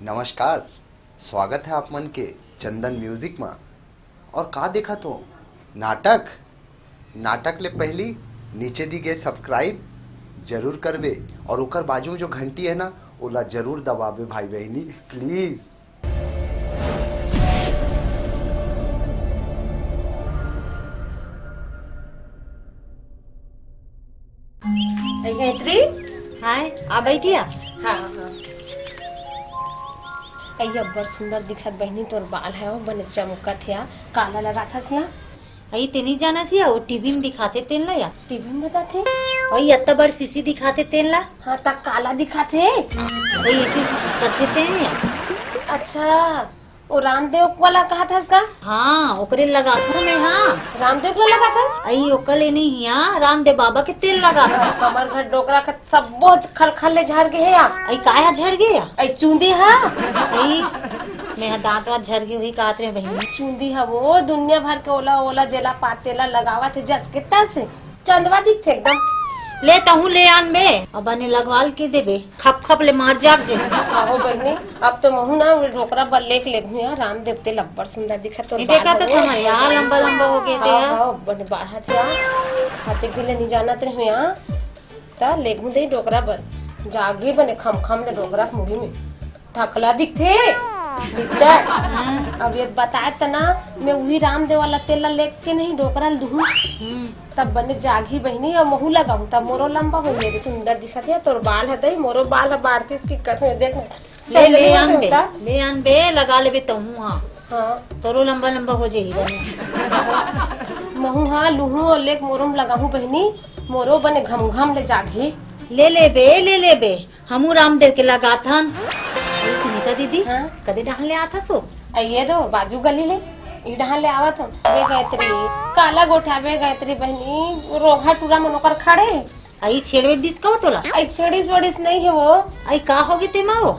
नमस्कार। स्वागत है आप मन के चंदन म्यूजिक में। और का देखा तो नाटक ले पहली नीचे दी गए सब्सक्राइब जरूर करबे और ओकर बाजू में जो घंटी है ना ओला जरूर दबाबे भाई बहनी प्लीज। गायत्री हाय आ बैठिया। हाँ हाँ अय्या बड़ सुंदर दिखत बहनी तोर बाल है वो बने चमकत है काला लगा था सिया आई तेनी जाना सिया वो टीवी में दिखाते तेन ला या टीवी में बताते वही अत्ता बड़ सीसी दिखाते तेन ला हाँ तक काला दिखाते वही ऐसे करते तेन या। अच्छा वो रामदेव वाला कहा था इसका हाँ ओकरे लगा था मैं। हाँ रामदेव वाला लगा था आई ओकल नहीं हिया रामदेव बाबा के तेल लगा था। हमार घर डोकरा का सब बहुत खल खल ले झाड़ के है या आई काया झड़ गया आई चूंदी है आई मैं दांत वात झड़ गई वही कहते रहे बहनी चूंदी है वो दुनिया भर के ओला ओला जेला पातेला लगावा थे जस के से चंदवा दिख थे एकदम ले कहूँ ले आन बे अब ने लगवाल के देबे खप खप ले मार जाब जे। आहो बहनी अब तो महू ना ढोकरा पर लेक हुआ राम देवते लब्बड़ सुंदर दिखा तो देखा तो समझ यार लंबा लंबा हो गए थे यार। हाँ बड़े बाढ़ा थे हाथे के लिए नहीं जाना थे हुआ ता लेगू दे डोकरा पर जागे बने खम खम ले डोकरा मुड़ी में ढकला दिखते अब ये बताए तना मैं वही रामदेव वाला तेल लेक के नहीं डोकरा दूँ तब बने जागी बहनी और महू लगाऊ तब मोरो लंबा हो गया सुंदर दिखा थे तोर बाल है मोरो बाल है बाढ़ती इसकी कथे देख ले आन बे लगा लेबे तो हूँ। हाँ तोरो लंबा लंबा हो जाएगी महू हाँ लूहू और लेक मोरो में लगाऊ बहनी मोरो बने घम घम ले जागी ले ले बे हमू रामदेव के लगा था सुनीता दीदी। हाँ कदे डहां ले आता सो ये दो बाजू गली ले इडहां ले आवत हम बे गायत्री काला गोठा बे गायत्री बहनी रोहा टूरा मनोकर खड़े आई छेड़वे दिस का तोला आई छेड़ीस वड़ीस नहीं है वो आई का होगी ते माओ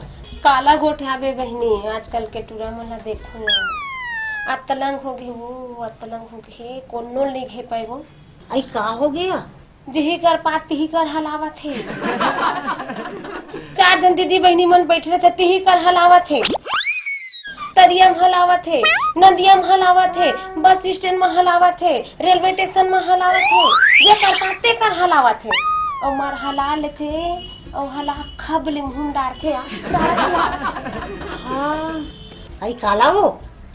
काला गोठा बे बहनी आजकल के टूरा मला देखो अतलंग होगी वो अतलंग होगी कोनो नहीं घे पाए वो आई का हो गया जिही कर पाती ही कर हलावा थे चार जन दीदी बहनी मन बैठे थे तिही कर हलावा थे तरिया में हलावा थे नदिया में हलावा थे बस स्टैंड में हलावा थे रेलवे स्टेशन में हलावा थे ये कर पाते कर हलावा थे और मार हला लेते और हला खबले मुंह डार थे हाँ आई काला वो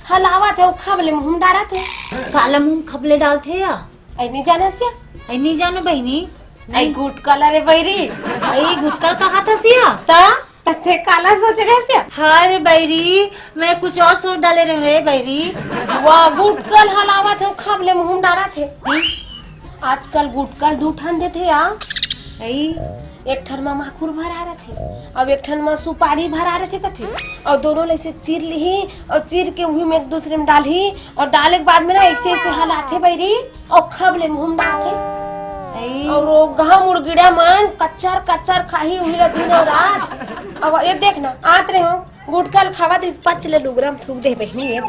हलावा थे और खबले मुंह डारा थे काला मुंह खबले डालते या आई नहीं जाना सिया आई नहीं जानो बहनी आई गुट कलर है बैरी आई गुटकल कहा था सिया ता थे काला सोच रहे सिया हाय बैरी मैं कुछ और सोच डाले रहे बैरी वाह गुटकल हलावा थे खबले मुंह डारा थे आजकल गुटकल दूठान देते या आई एक ठन में माखूर भरा रहे थे अब एक ठन में सुपारी भरा रहे थे कथे और दोनों ऐसे चीर ली और चीर के वही में एक दूसरे में डाली और डाले के बाद में ना ऐसे ऐसे हलाते बैरी और खबले मुंह डालते और वो गहा मुर्गिड़ा मन कच्चर कच्चर खाही हुई दिन और रात अब ये देख ना आत रहे हो गुटकल खावा तो इस पच ले लुगरा में थूक दे बहनी ये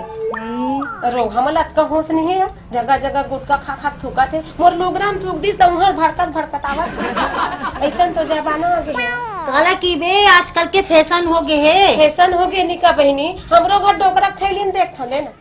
रोहा मला का होश नहीं है जगह जगह गुटका खा खा थूका थे मोर लुगरा में थूक दिस तो उहर भड़कत आवत ऐसा तो जमाना हो गया काला की बे आजकल के फैशन हो गए है फैशन हो गए निका बहनी हमरो घर डोकरा थैली में देख थले ना